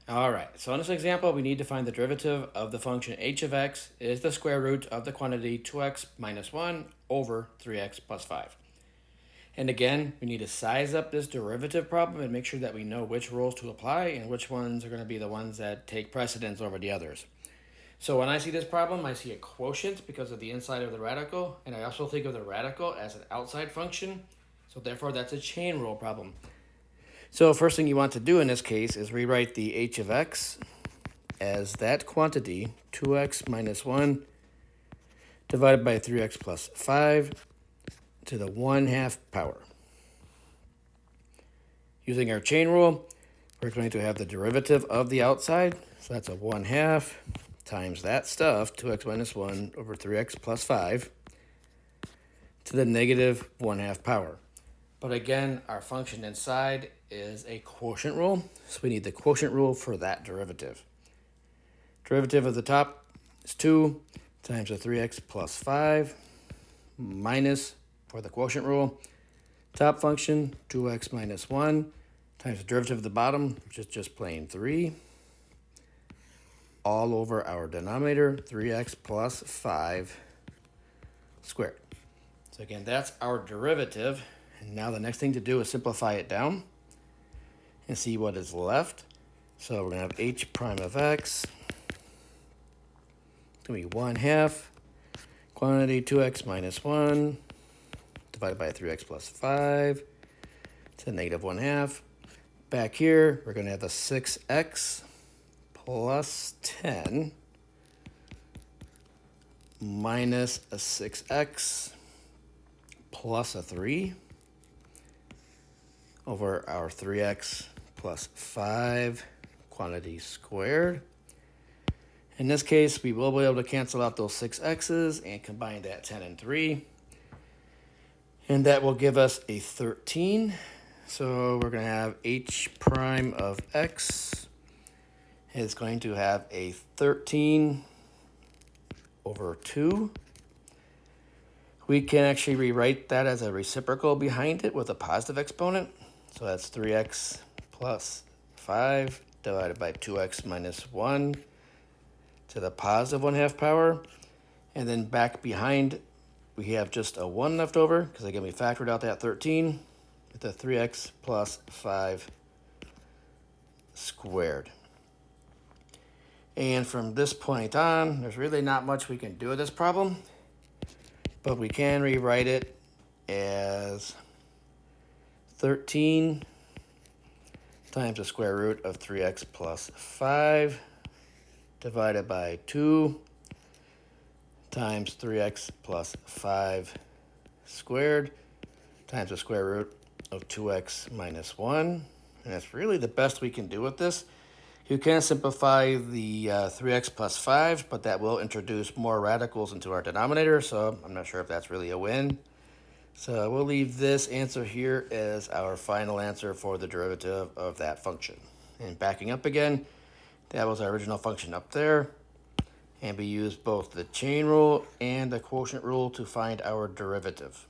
All right, so in this example, we need to find the derivative of the function h of x is the square root of the quantity 2x minus 1 over 3x plus 5. And again, we need to size up this derivative problem and make sure that we know which rules to apply and which ones are going to be the ones that take precedence over the others. So when I see this problem, I see a quotient because of the inside of the radical, and I also think of the radical as an outside function, so therefore that's a chain rule problem. So first thing you want to do in this case is rewrite the h of x as that quantity, 2x minus 1, divided by 3x plus 5 to the 1/2 power. Using our chain rule, we're going to have the derivative of the outside, so that's a 1/2 times that stuff, 2x minus 1 over 3x plus 5, to the negative 1/2 power. But again, our function inside is a quotient rule, so we need the quotient rule for that derivative. Derivative of the top is 2 times the 3x plus 5 minus, for the quotient rule, top function 2x minus 1 times the derivative of the bottom, which is just plain 3, all over our denominator, 3x plus 5 squared. So again, that's our derivative. And now the next thing to do is simplify it down and see what is left. So we're going to have h prime of x. It's going to be 1/2 quantity 2x minus 1 divided by 3x plus 5 to the negative 1/2. Back here, we're going to have the 6x plus 10 minus a 6x plus a 3 over our 3x plus 5 quantity squared. In this case, we will be able to cancel out those 6x's and combine that 10 and 3. And that will give us a 13. So we're going to have h prime of x is going to have a 13 over 2. We can actually rewrite that as a reciprocal behind it with a positive exponent. So that's 3x plus 5 divided by 2x minus 1 to the positive 1/2 power. And then back behind, we have just a 1 left over, because again, we factored out that 13 with the 3x plus 5 squared. And from this point on, there's really not much we can do with this problem, but we can rewrite it as 13 times the square root of 3x plus 5 divided by 2 times 3x plus 5 squared times the square root of 2x minus 1. And that's really the best we can do with this. You can simplify the 3x plus 5, but that will introduce more radicals into our denominator, so I'm not sure if that's really a win. So we'll leave this answer here as our final answer for the derivative of that function. And backing up again, that was our original function up there. And we used both the chain rule and the quotient rule to find our derivative.